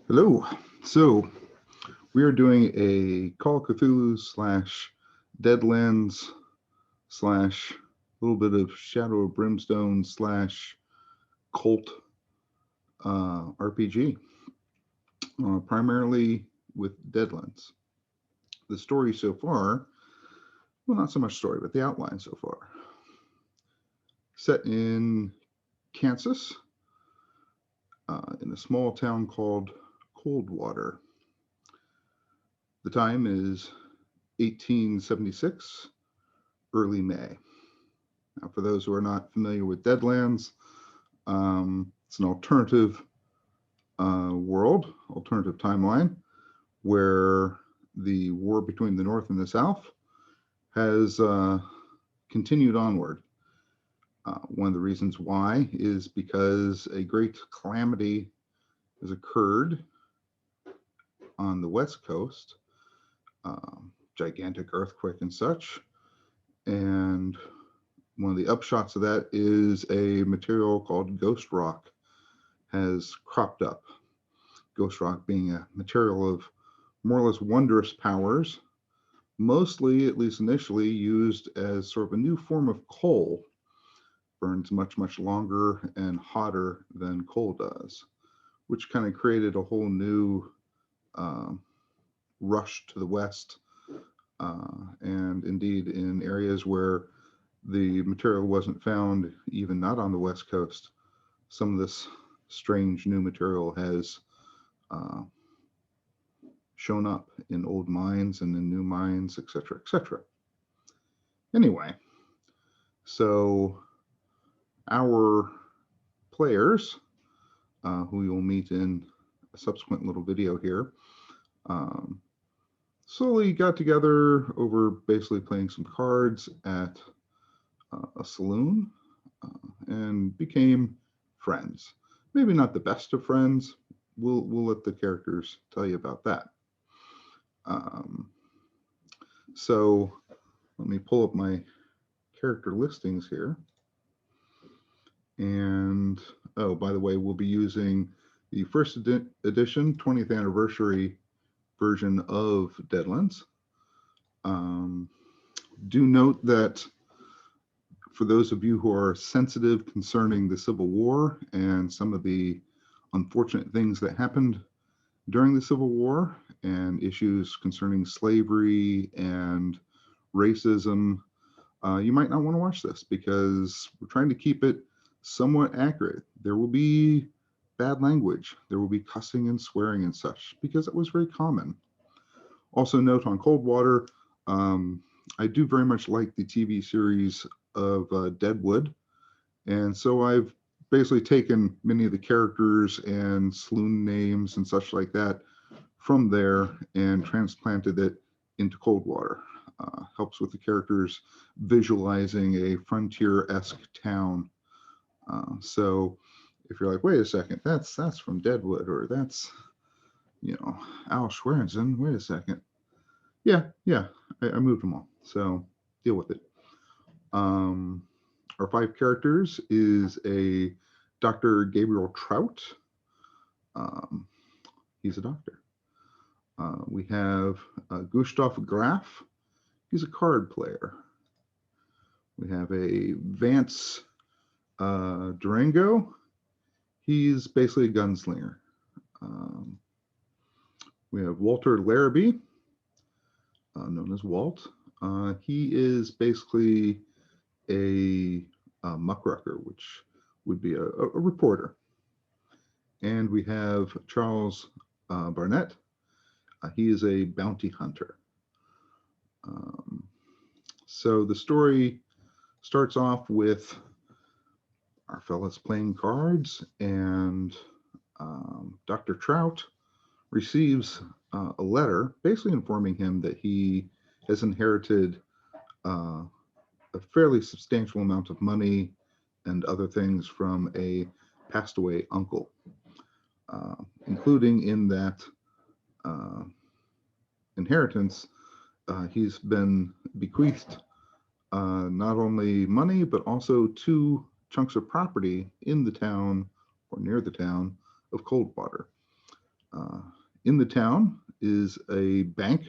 Hello. So we are doing a Call of Cthulhu slash Deadlands slash a little bit of Shadow of Brimstone slash cult RPG, primarily with Deadlands. The story so far, well, not so much story, but the outline so far. Set in Kansas, in a small town called Coldwater. The time is 1876, early May. Now, for those who are not familiar with Deadlands, it's an alternative world, alternative timeline, where the war between the North and the South has continued onward. One of the reasons why is because a great calamity has occurred on the West Coast, gigantic earthquake and such. And one of the upshots of that is a material called ghost rock has cropped up. Ghost rock being a material of more or less wondrous powers, mostly, at least initially, used as sort of a new form of coal. Burns much, much longer and hotter than coal does, which kind of created a whole new rush to the west, and indeed in areas where the material wasn't found, even not on the West Coast, some of this strange new material has shown up in old mines and in new mines, etc., etc. Anyway, so our players, who you'll meet in a subsequent little video here, slowly got together over basically playing some cards at a saloon, and became friends. Maybe not the best of friends. We'll let the characters tell you about that. So let me pull up my character listings here. And oh, by the way, we'll be using the first edition 20th anniversary version of Deadlands. Do note that for those of you who are sensitive concerning the Civil War and some of the unfortunate things that happened during the Civil War and issues concerning slavery and racism, you might not want to watch this because we're trying to keep it somewhat accurate. There will be bad language. There will be cussing and swearing and such because it was very common. Also note on Coldwater, I do very much like the TV series of Deadwood. And so I've basically taken many of the characters and saloon names and such like that from there and transplanted it into Coldwater. Helps with the characters visualizing a frontier-esque town. So if you're like, wait a second, that's from Deadwood, or that's, Al Schwerenson, wait a second. Yeah, I moved them all, so deal with it. Our 5 characters is a Dr. Gabriel Trout. He's a doctor. We have Gustav Graf. He's a card player. We have a Vance Durango. He's basically a gunslinger. We have Walter Larrabee, known as Walt. He is basically a muckraker, which would be a reporter. And we have Charles Barnett. He is a bounty hunter. So the story starts off with our fellas playing cards, and Dr. Trout receives a letter basically informing him that he has inherited a fairly substantial amount of money and other things from a passed away uncle, including in that inheritance, he's been bequeathed not only money, but also 2 chunks of property in the town or near the town of Coldwater. Uh, in the town is a bank,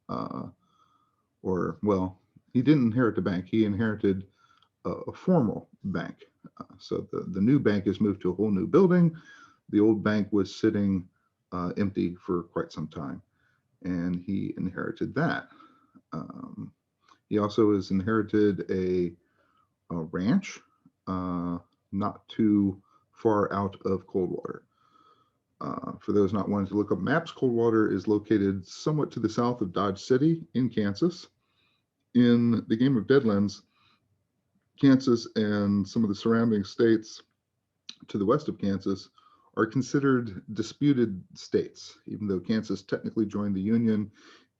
uh, or, well, he didn't inherit the bank, he inherited a formal bank. So the new bank has moved to a whole new building. The old bank was sitting empty for quite some time, and he inherited that. Um, he also has inherited a ranch not too far out of Coldwater. For those not wanting to look up maps, Coldwater is located somewhat to the south of Dodge City in Kansas. In the game of Deadlands, Kansas and some of the surrounding states to the west of Kansas are considered disputed states. Even though Kansas technically joined the Union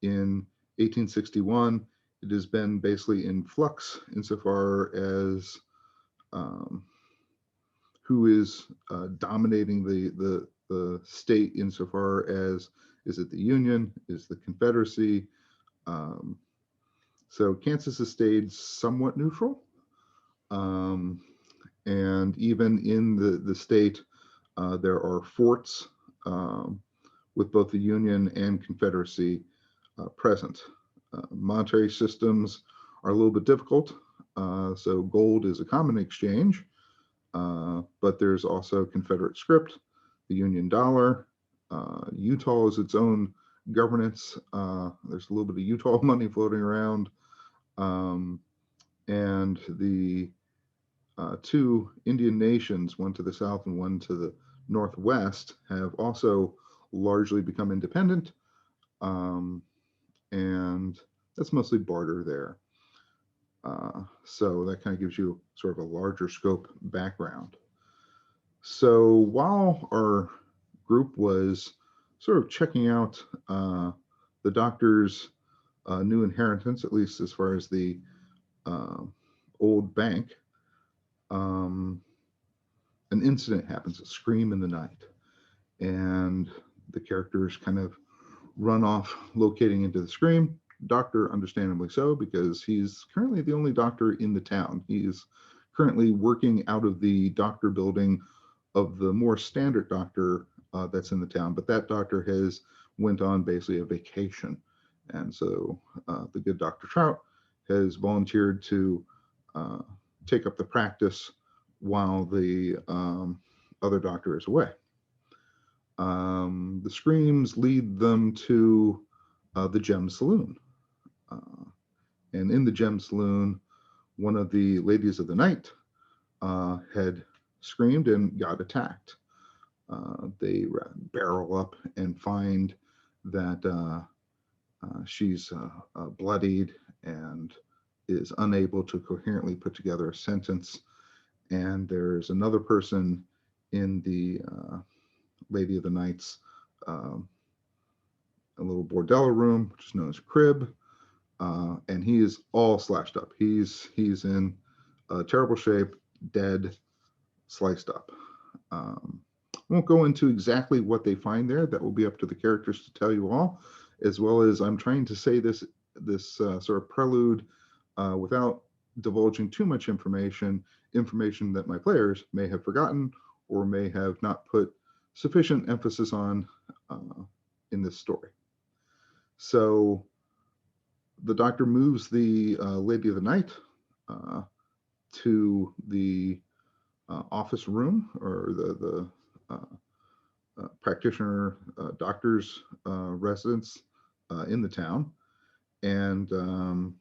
in 1861, it has been basically in flux insofar as um, who is dominating the state insofar as, is it the Union, is the Confederacy? Um, so Kansas has stayed somewhat neutral. Um, and even in the state, there are forts with both the Union and Confederacy present. Monetary systems are a little bit difficult. So gold is a common exchange, but there's also Confederate script, the Union dollar. Utah is its own governance. There's a little bit of Utah money floating around. And the two Indian nations, one to the south and one to the northwest, have also largely become independent. And that's mostly barter there. So that kind of gives you sort of a larger scope background. So while our group was sort of checking out the doctor's new inheritance, at least as far as the uh, old bank, um, an incident happens, a scream in the night, and the characters kind of run off locating into the scream. Doctor, understandably so, because he's currently the only doctor in the town. He's currently working out of the doctor building of the more standard doctor that's in the town, but that doctor has went on basically a vacation. And so the good Dr. Trout has volunteered to uh, take up the practice while the other doctor is away. The screams lead them to the Gem Saloon. Uh, and in the Gem Saloon, one of the ladies of the night had screamed and got attacked. They barrel up and find that she's bloodied and is unable to coherently put together a sentence. And there's another person in the Lady of the Night's a little bordello room, which is known as a crib, and he is all slashed up. He's in terrible shape, dead, sliced up. Won't go into exactly what they find there. That will be up to the characters to tell you all, as well as I'm trying to say this sort of prelude without divulging too much information that my players may have forgotten or may have not put sufficient emphasis on in this story. So the doctor moves the Lady of the Night to the office room, or the practitioner doctor's residence in the town, and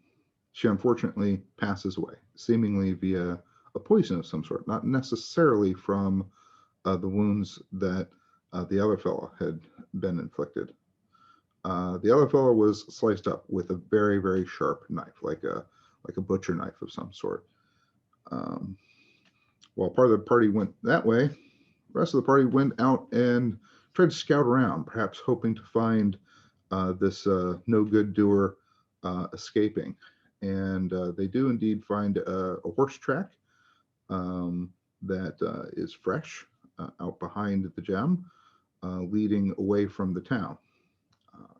she unfortunately passes away, seemingly via a poison of some sort, not necessarily from the wounds that the other fellow had been inflicted. The other fellow was sliced up with a very, very sharp knife, like a butcher knife of some sort. While part of the party went that way, the rest of the party went out and tried to scout around, perhaps hoping to find this no good doer escaping. And they do indeed find a horse track that is fresh out behind the gem, leading away from the town.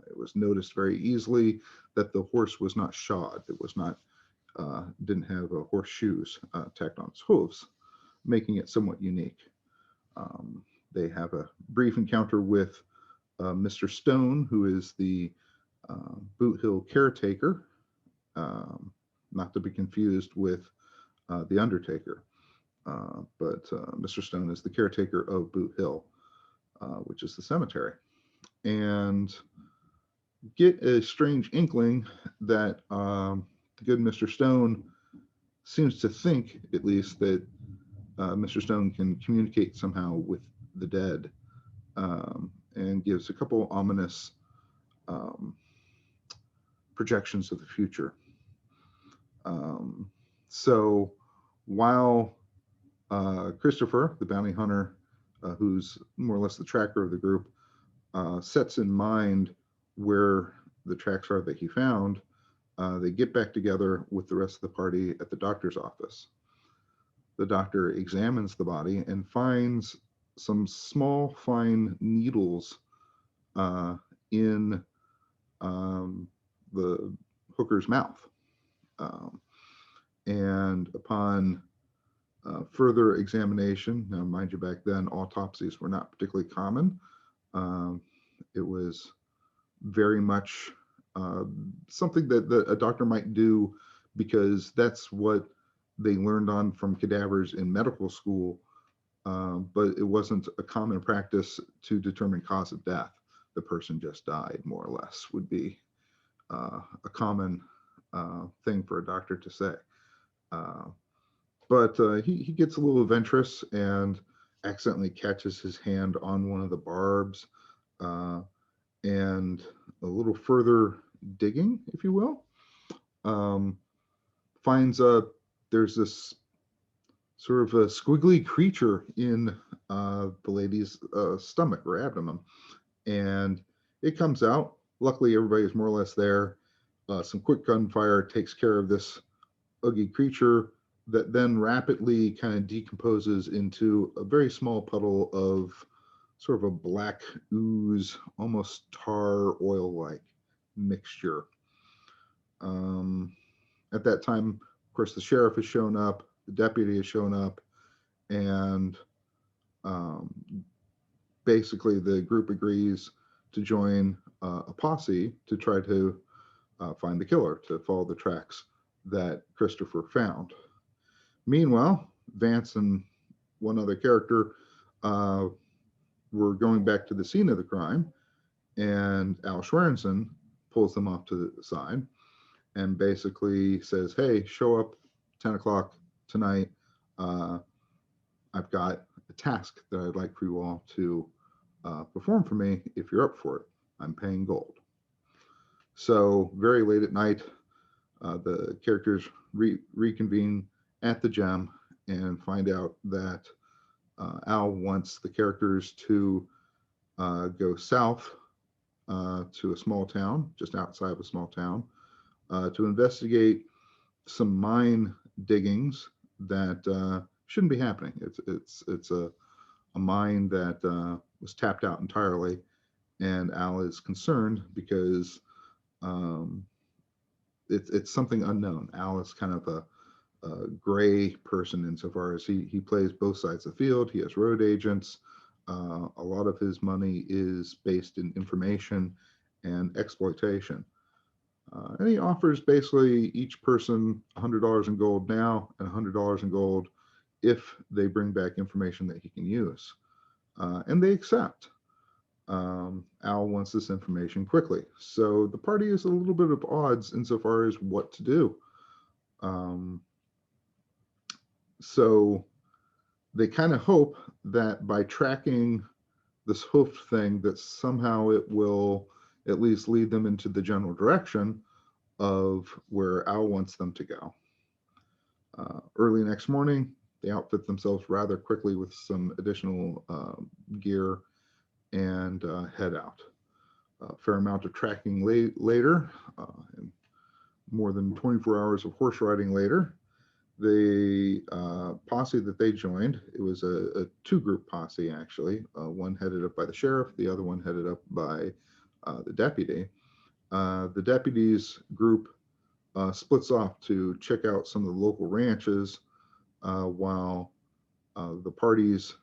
It was noticed very easily that the horse was not shod. It was not, didn't have horseshoes tacked on its hooves, making it somewhat unique. They have a brief encounter with Mr. Stone, who is the Boot Hill caretaker, not to be confused with the Undertaker. But Mr. Stone is the caretaker of Boot Hill, which is the cemetery, and get a strange inkling that the good Mr. Stone seems to think, at least, that Mr. Stone can communicate somehow with the dead, and gives a couple ominous projections of the future. So while Christopher, the bounty hunter, who's more or less the tracker of the group, sets in mind where the tracks are that he found, they get back together with the rest of the party at the doctor's office. The doctor examines the body and finds some small, fine needles in the hooker's mouth. And upon further examination, now mind you, back then autopsies were not particularly common. It was very much something that a doctor might do because that's what they learned on from cadavers in medical school, but it wasn't a common practice to determine cause of death. The person just died, more or less, would be a common thing for a doctor to say. But he gets a little adventurous and accidentally catches his hand on one of the barbs, and a little further digging, if you will, finds there's this sort of a squiggly creature in the lady's stomach or abdomen, and it comes out. Luckily, everybody's more or less there. Some quick gunfire takes care of this ugly creature that then rapidly kind of decomposes into a very small puddle of sort of a black ooze, almost tar oil-like mixture. At that time, of course, the sheriff has shown up, the deputy has shown up, and basically the group agrees to join a posse to try to find the killer, to follow the tracks that Christopher found. Meanwhile, Vance and one other character were going back to the scene of the crime, and Al Schwerenson pulls them off to the side and basically says, hey, show up 10 o'clock tonight. I've got a task that I'd like for you all to perform for me. If you're up for it, I'm paying gold. So very late at night, the characters reconvene at the gem and find out that Al wants the characters to go south to a small town, just outside of a small town, to investigate some mine diggings that shouldn't be happening. It's a mine that was tapped out entirely, and Al is concerned because it's something unknown. Al is kind of a gray person insofar as he plays both sides of the field. He has road agents. A lot of his money is based in information and exploitation. And he offers basically each person $100 in gold now and $100 in gold if they bring back information that he can use. And they accept. Al wants this information quickly. So the party is a little bit of odds insofar as what to do. So they kind of hope that by tracking this hoofed thing, that somehow it will at least lead them into the general direction of where Al wants them to go. Early next morning, they outfit themselves rather quickly with some additional gear and head out. A fair amount of tracking later, and more than 24 hours of horse riding later, the posse that they joined, it was a two-group posse, actually. One headed up by the sheriff, the other one headed up by the deputy. The deputy's group splits off to check out some of the local ranches, while the party's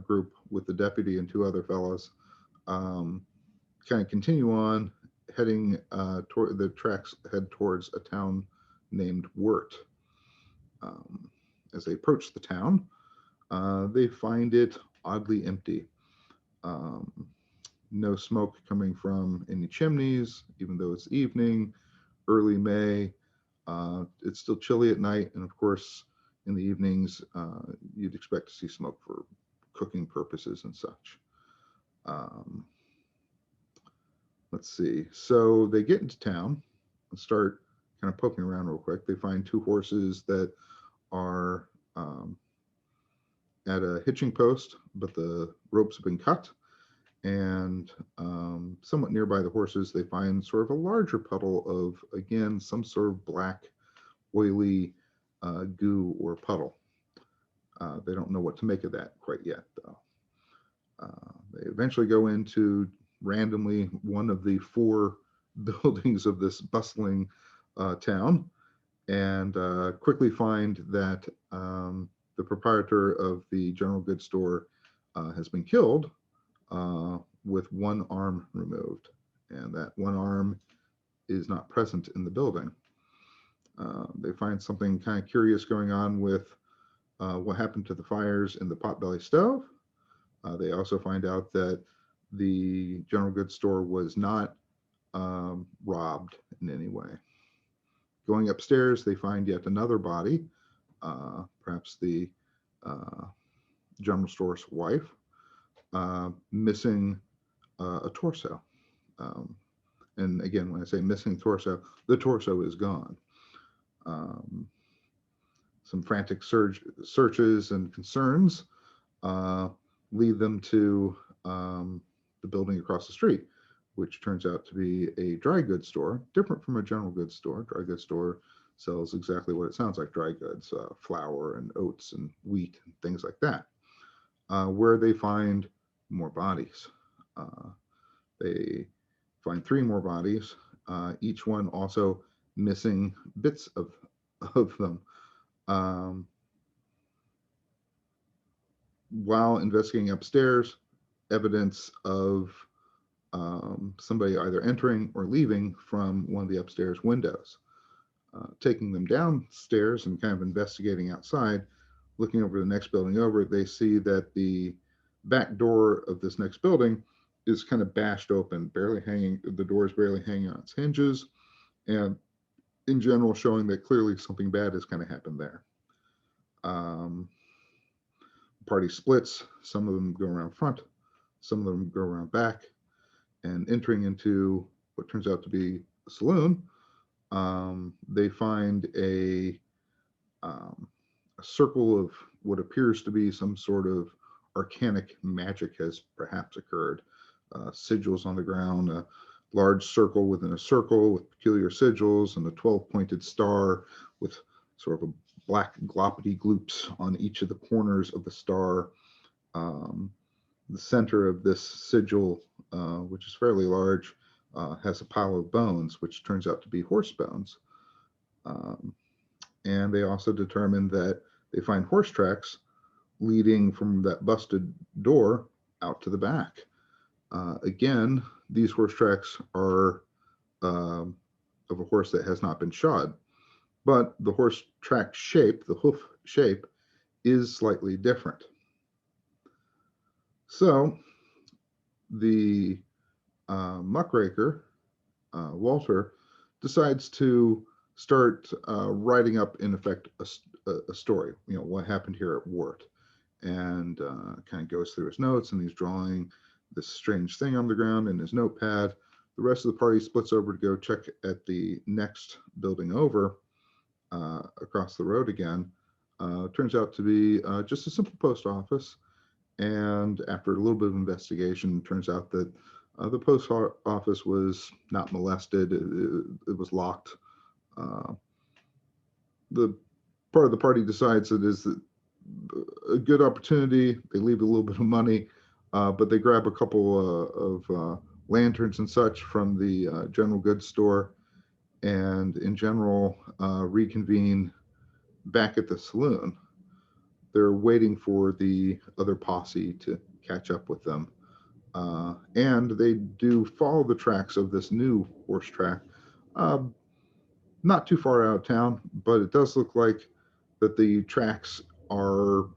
group with the deputy and two other fellows kind of continue on, heading toward the tracks head towards a town named Wirt. As they approach the town, they find it oddly empty. No smoke coming from any chimneys, even though it's evening, early May. It's still chilly at night, and of course, in the evenings, you'd expect to see smoke for cooking purposes and such. Let's see. So they get into town and start kind of poking around real quick. They find two horses that are at a hitching post, but the ropes have been cut. And somewhat nearby the horses, they find sort of a larger puddle of, again, some sort of black, oily goo or puddle. They don't know what to make of that quite yet, though. They eventually go into randomly one of the 4 buildings of this bustling town and quickly find that the proprietor of the general goods store has been killed with one arm removed, and that one arm is not present in the building. They find something kind of curious going on with what happened to the fires in the potbelly stove. They also find out that the general goods store was not robbed in any way. Going upstairs, they find yet another body, perhaps the general store's wife, missing a torso. And again, when I say missing torso, the torso is gone. Some frantic searches and concerns lead them to the building across the street, which turns out to be a dry goods store, different from a general goods store. Dry goods store sells exactly what it sounds like, dry goods, flour and oats and wheat and things like that, where they find more bodies. They find 3 more bodies, each one also missing bits of them. While investigating upstairs, evidence of somebody either entering or leaving from one of the upstairs windows. Taking them downstairs and kind of investigating outside, looking over the next building over, they see that the back door of this next building is kind of bashed open, barely hanging, the door is barely hanging on its hinges, and in general showing that clearly something bad has kind of happened there. Party splits, some of them go around front, some of them go around back, and entering into what turns out to be a saloon, they find a circle of what appears to be some sort of arcanic magic has perhaps occurred. Sigils on the ground, a large circle within a circle with peculiar sigils, and a 12-pointed star with sort of a black gloppity gloops on each of the corners of the star. The center of this sigil, which is fairly large, has a pile of bones, which turns out to be horse bones. And they also determine that they find horse tracks leading from that busted door out to the back. Again, these horse tracks are of a horse that has not been shod, but the horse track shape, the hoof shape, is slightly different. So the muckraker, Walter, decides to start writing up, in effect, a story, what happened here at Wirt, and kind of goes through his notes, and he's drawing this strange thing on the ground in his notepad. The rest of the party splits over to go check at the next building over, across the road again. Turns out to be just a simple post office. And after a little bit of investigation, it turns out that the post office was not molested. It was locked. The part of the party decides it is a good opportunity. They leave a little bit of money, but they grab a couple of lanterns and such from the general goods store, and in general reconvene back at the saloon. They're waiting for the other posse to catch up with them. And they do follow the tracks of this new horse track. Not too far out of town, but it does look like that the tracks are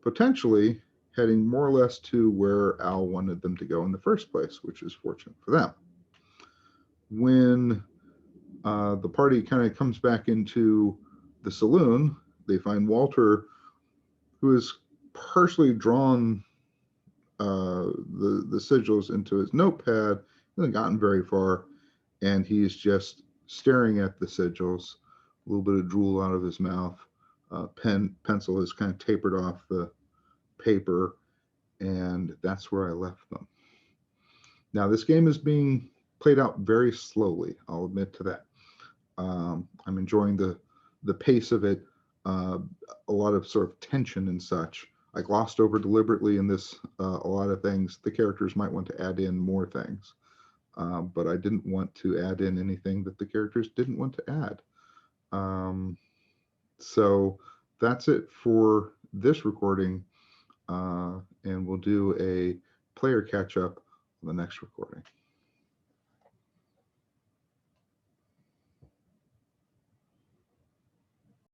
potentially heading more or less to where Al wanted them to go in the first place, which is fortunate for them. When the party kind of comes back into the saloon, they find Walter, who has partially drawn the sigils into his notepad. He hasn't gotten very far, and he's just staring at the sigils, a little bit of drool out of his mouth. Pencil is kind of tapered off the paper, and that's where I left them. Now, this game is being played out very slowly, I'll admit to that. I'm enjoying the pace of it, a lot of sort of tension and such. I glossed over deliberately in this a lot of things. The characters might want to add in more things, but I didn't want to add in anything that the characters didn't want to add. So that's it for this recording, and we'll do a player catch up on the next recording.